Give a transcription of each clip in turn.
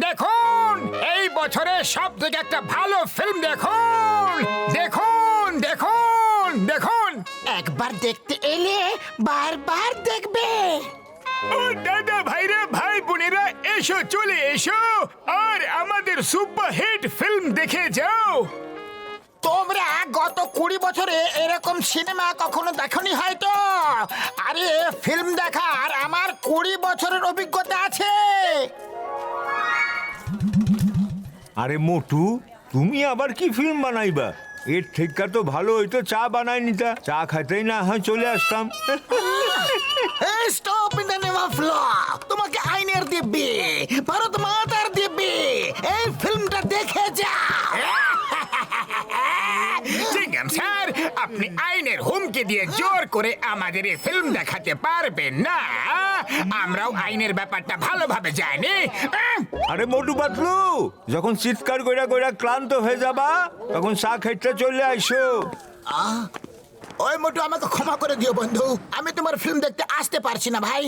দেখুন, এই বছরের সব থেকে একটা ভালো ফিল্ম দেখুন। দেখুন দেখুন দেখুন। একবার দেখতে এলে বারবার দেখবে। ও দাদা ভাইরা, ভাই বোনেরা, এসো, চলে এসো আর আমাদের সুপারহিট ফিল্ম দেখে যাও। তোমরা গত 20 বছরে এরকম সিনেমা কখনো দেখনি হয়তো। আরে ফিল্ম দেখার আমার 20 বছরের অভিজ্ঞতা আছে। আরে মোটু, তুমি আবার কি ফিল্ম বানাইবা? এর থেকে তো ভালো হইতো চা বানাই নিতা, চা খাইতেই না হয় চলে আসতাম। Stop in the name of law. তোমাকে আইনের দিব্যি, ভারত মাতার দিব্যি, এই ফিল্মটা দেখে যা। জিঙ্গাম স্যার, আপনি আইনের হুমকি দিয়ে জোর করে আমাদের এই ফিল্ম দেখাতে পারবেন না। আমরাও আইনের ব্যাপারটা ভালোভাবে জানি। আরে মোটু পাতলু, যখন চিৎকার কইরা কইরা ক্লান্ত হয়ে যাবা তখন চা খাইতে চলে আইসো। ওই মোটু, আমাকে ক্ষমা করে দিও বন্ধু, আমি তোমার ফিল্ম দেখতে আসতে পারছি না ভাই।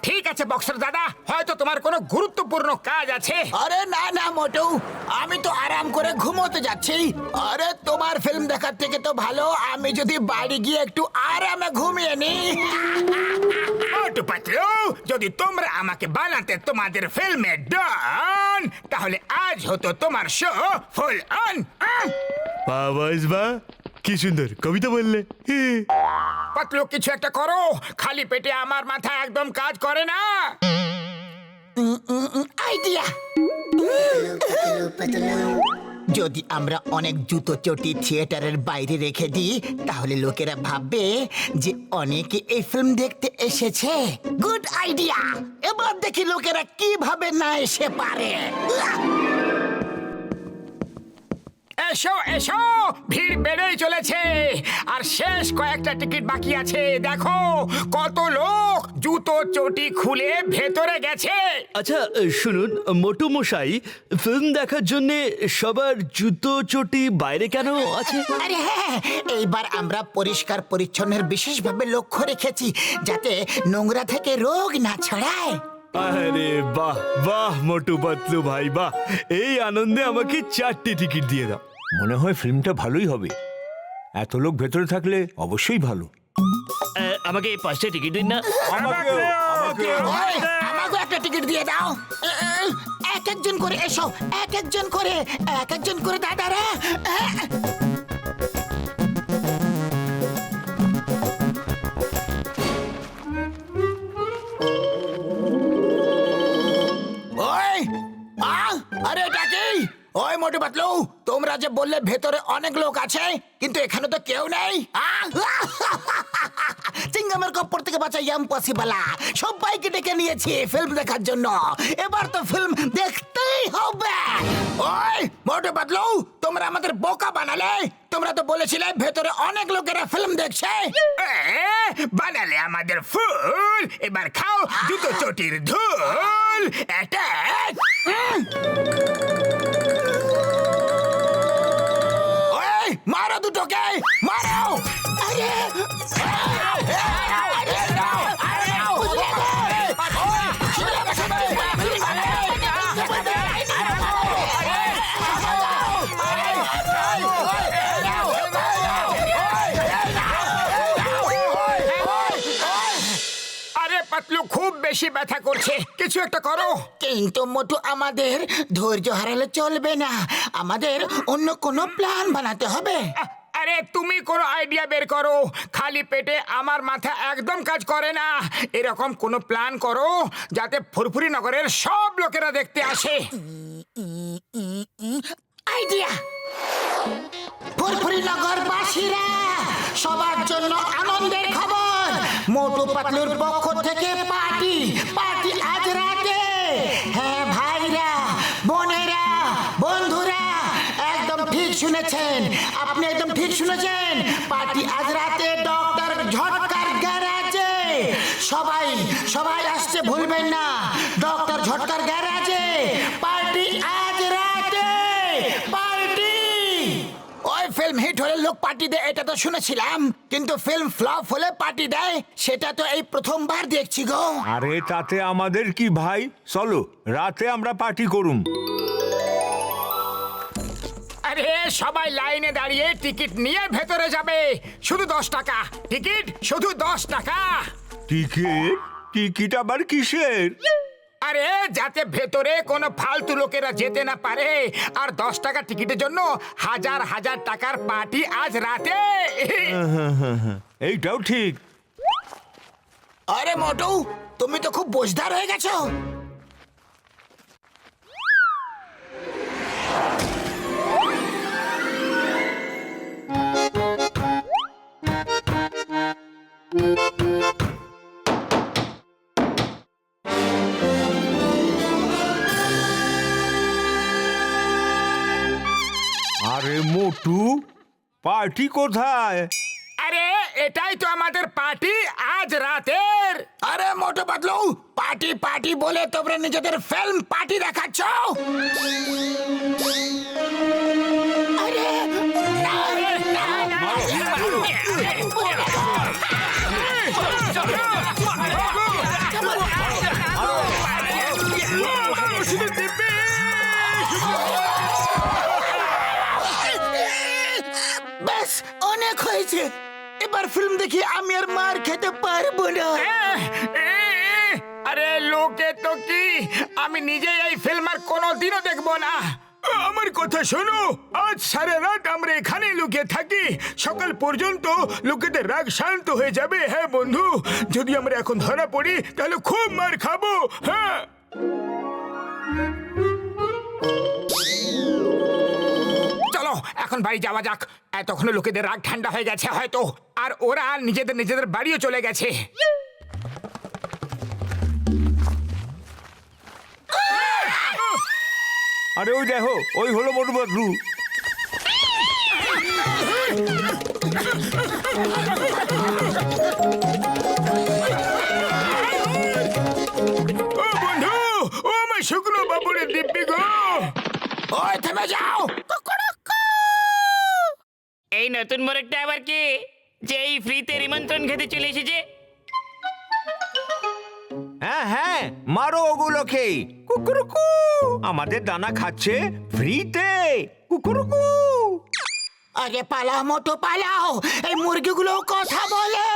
ঠিক আছে বক্সার দাদা, হয়তো তোমার কোনো গুরুত্বপূর্ণ কাজ আছে। আরে না না মোটু, আমি তো আরাম করে ঘুমোতে যাচ্ছি। আরে তোমার ফিল্ম দেখার থেকে তো ভালো আমি যদি বাড়ি গিয়ে একটু আরামে ঘুমিয়ে নি। মোটু পাতলু, যদি তোমরা আমাকে বানাতে তোমাদের ফিল্মে ডন, তাহলে আজ হতো তোমার শো ফুল অন। বাস বা কি সুন্দর কবিতা বললে। পাতলু, কিছু একটা করো, খালি পেটে আমার মাথা একদম কাজ করে না। আইডিয়া। যদি আমরা অনেক জুতো চটি থিয়েটারের বাইরে রেখে দিই, তাহলে লোকেরা ভাববে যে অনেকে এই ফিল্ম দেখতে এসেছে। Good idea. এবার দেখি লোকেরা কিভাবে না এসে পারে। এসো এসো, ভিড় বেড়েই চলেছে আর শেষ কয়েকটা টিকিট বাকি আছে। দেখো কত লোক জুতো চটি খুলে ভেতরে গেছে। আচ্ছা শুনুন মোটু মশাই, ফিল্ম দেখার জন্য সবার জুতো চটি বাইরে কেন আছে? আরে হ্যাঁ, এইবার আমরা পরিষ্কার পরিচ্ছন্নের বিশেষভাবে লক্ষ্য রেখেছি, যাতে নোংরা থেকে রোগ না ছড়ায়। আরে বাহ বাহ মোটু পাতলু ভাই, বাহ! এই আনন্দে আমাকে 4টে টিকিট দিয়ে দাও। মনে হয় ফিল্মটা ভালোই হবে, এত লোক ভেতরে থাকলে অবশ্যই ভালো। আমাকে 5টে টিকিট দিন না। ওই, আমাকে একটা টিকিট দিয়ে দাও। এক একজন করে এসো, এক একজন করে দাদারা। ওই আরে এটা কি? ওই মোটু পাতলু, তোমরা যে বললে ভেতরে অনেক লোক আছে, কিন্তু এখানে তো কেউ নেই। চিংগামের কপ্পর থেকে বাঁচা ইম্পসিবল। সবাইকে ডেকে নিয়েছি ফিল্ম দেখার জন্য, এবার তো ফিল্ম দেখতেই হবে। ওই মোটু পাতলু, তোমরা আমাদের বোকা বানালে। তোমরা তো বলেছিলে ভেতরে অনেক লোকেরা ফিল্ম দেখছে। বানালে আমাদের ফুল, এবার খাও জুতো চটির ধুল। অ্যাটাক! ওই মারো দুটোকে, মারো। আরে পাতলু, খুব বেশি ব্যথা করছে, কিছু একটা করো। কিন্তু মোটু, আমাদের ধৈর্য হারালে চলবে না, আমাদের অন্য কোনো প্ল্যান বানাতে হবে। আরে তুমি কোনো আইডিয়া বের করো, খালি পেটে আমার মাথা একদম কাজ করে না। এরকম কোনো প্ল্যান করো যাতে ফুরফুরি নগরের সব লোকেরা দেখতে আসে। আইডিয়া! ফুরফুরি নগরবাসীরা, সবার জন্য আনন্দের খবর। মোটু পাতলুর পক্ষ থেকে পার্টি আজ রাতে। হ্যাঁ ভাইরা, বোনেরা, বন্ধুরা, একদম ঠিক শুনেছেন, আপনি একদম ঠিক শুনেছেন। পার্টি আজ রাতে ডক্টর ঝটকার গ্যারাজে। সবাই আসছে, ভুলবেন না। ডক্টর ঝটকার গ্যারাজে পার্টি আজ রাতে। পার্টি! ওই ফিল্ম হিট হলে লোক পার্টি পার্টি দেয় এটা তো শুনেছিলাম, কিন্তু ফিল্ম ফ্লপ হলে পার্টি দেয় সেটা তো এই প্রথমবার দেখছি গো। আরে তাতে আমাদের কি ভাই, চলো রাতে আমরা পার্টি করুম। আরে সবাই লাইনে দাঁড়িয়ে টিকিট নিয়ে ভেতরে যাবে, শুধু 10 টাকা টিকিট, শুধু 10 টাকা। টিকিট? টিকিট আবার কিসের? আরে যাতে ভেতরে কোনো ফালতু লোকেরা যেতে না পারে, আর 10 টাকা টিকিটের জন্য হাজার হাজার টাকার পার্টি আজ রাতে। এইটাও ঠিক। আরে মোটু, তুমি তো খুব বোঝদার হয়ে গেছো। আরে মোটু, পার্টি কোথায়? আরে এটাই তো আমাদের পার্টি আজ রাতের। আরে মোটু পাতলু, পার্টি পার্টি বলে তোমরা নিজেদের ফিল্ম পার্টি দেখাচ্ছ। আরে না, ব্যাস অনেক হয়েছে, এবার ফিল্ম দেখি আমি আর মার খেতে পারবো না। আরে লোকে তো কি, আমি নিজে এই ফিল্ম আর কোনোদিনও দেখবো না। আমার কথা শোনো, আজ সারা রাত আমরা এখানে লুকিয়ে থাকি, সকাল পর্যন্ত লোকেদের রাগ শান্ত হয়ে যাবে। হ্যাঁ বন্ধু, যদি আমরা এখন ধরা পড়ি তাহলে খুব মার খাবো। হ্যাঁ চলো এখন বাড়ি যাওয়া যাক, এতক্ষণে লোকেদের রাগ ঠান্ডা হয়ে গেছে হয়তো, আর ওরা নিজেদের নিজেদের বাড়িও চলে গেছে। আরে ওই দেখো, ওই হলো মোটু পাতলু। ও বন্ধু, ও আমার শুকনো বাবুরের দিব্যি গো। ওই থেমে যাও। এই নতুন মোরগটা আবার কি, যে এই ফ্রিতে নিমন্ত্রণ খেতে চলে এসেছে? হ্যাঁ হ্যাঁ, মারো ওগুলোকে। কুকুরুকু, আমাদের দানা খাচ্ছে ফ্রিতে। কুকুরুকু। আরে পালাও মোটু পালাও, এই মুরগিগুলো কথা বলে।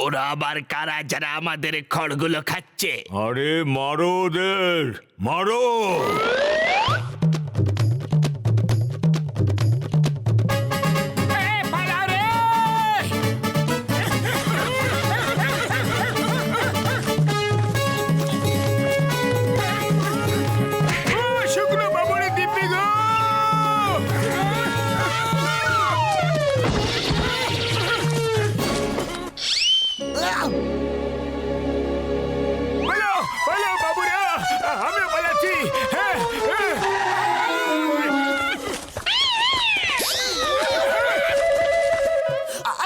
ওরা আবার কারা যারা আমাদের খড়গুলো খাচ্ছে? আরে মারো ওদের, মারো। পালাও রে। ও শুকনো বাবুরের দিব্যি গো। পালাও পালাও বাবুরা, আমিও পালাচ্ছি। হ্যাঁ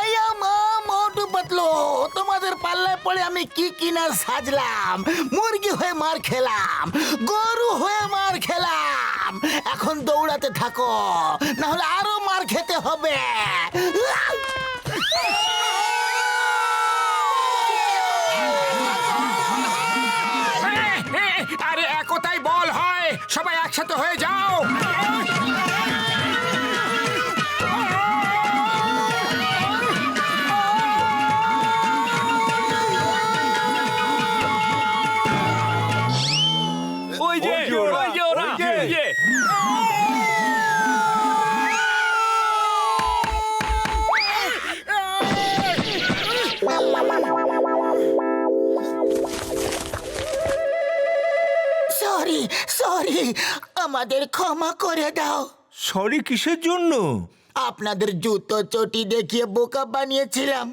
আয়া মা মোটু পাতলু, তোমাদের পাল্লায় পড়ে আমি কি কিনা সাজলাম। মুরগি হয়ে মার খেলাম, গরু হয়ে মার খেলাম, এখন দৌড়াতে থাকো, না হলে আরো মার খেতে হবে। আরে একতাই বল হয়, সবাই একসাথে হয়ে যাও। ওই যে ওই যে ওরা, ওই যে। ওই যে। সরি সরি, আমাদের ক্ষমা করে দাও। সরি কিসের জন্য? আপনাদের জুতো চটি দেখিয়ে বোকা বানিয়েছিলাম,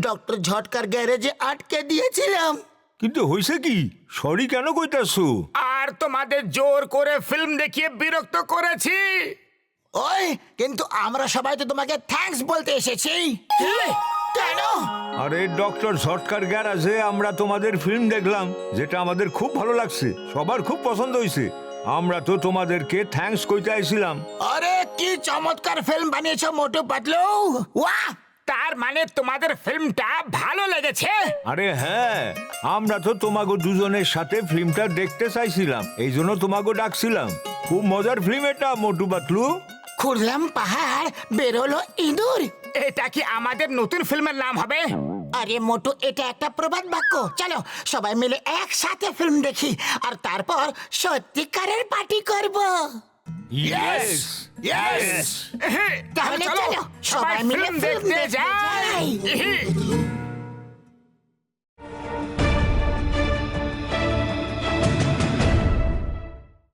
ডক্টর ঝটকার গ্যারেজে আটকে দিয়েছিলাম। কিন্তু হইছে কি সরি কেন কইতাছো? আর তোমাদের জোর করে ফিল্ম দেখিয়ে বিরক্ত করেছি। ওই কিন্তু আমরা সবাই তো তোমাকে থ্যাঙ্কস বলতে এসেছি। কেন? আরে ডক্টর ঝটকার গ্যারাজে আমরা তোমাদের ফিল্ম দেখলাম, যেটা আমাদের খুব ভালো লাগছে, সবার খুব পছন্দ হয়েছে। আমরা তো তোমাদেরকে থ্যাঙ্কস কইতে আইছিলাম। আরে কি চমৎকার ফিল্ম বানিয়েছো মোটু পাতলু, ওয়াহ! তার মানে তোমাদের ফিল্মটা ভালো লেগেছে? আরে হ্যাঁ, আমরা তো তোমাগো দুজনের সাথে ফিল্মটা দেখতে চাইছিলাম, এই জন্য তোমাগো ডাকছিলাম। খুব মজার ফিল্ম এটা মোটু পাতলু। খুঁড়লাম পাহাড়, বেরোলো ইঁদুর। এটা কি আমাদের নতুন ফিল্মের নাম হবে? আরে মোটু, এটা একটা প্রবাদ বাক্য। চলো সবাই মিলে একসাথে ফিল্ম দেখি, আর তারপর সত্যিকারের পার্টি করব। Yes yes! তাহলে চলো সবাই মিলে ফিল্ম ফিল্ম দেখতে দেখতে যাই। যাই।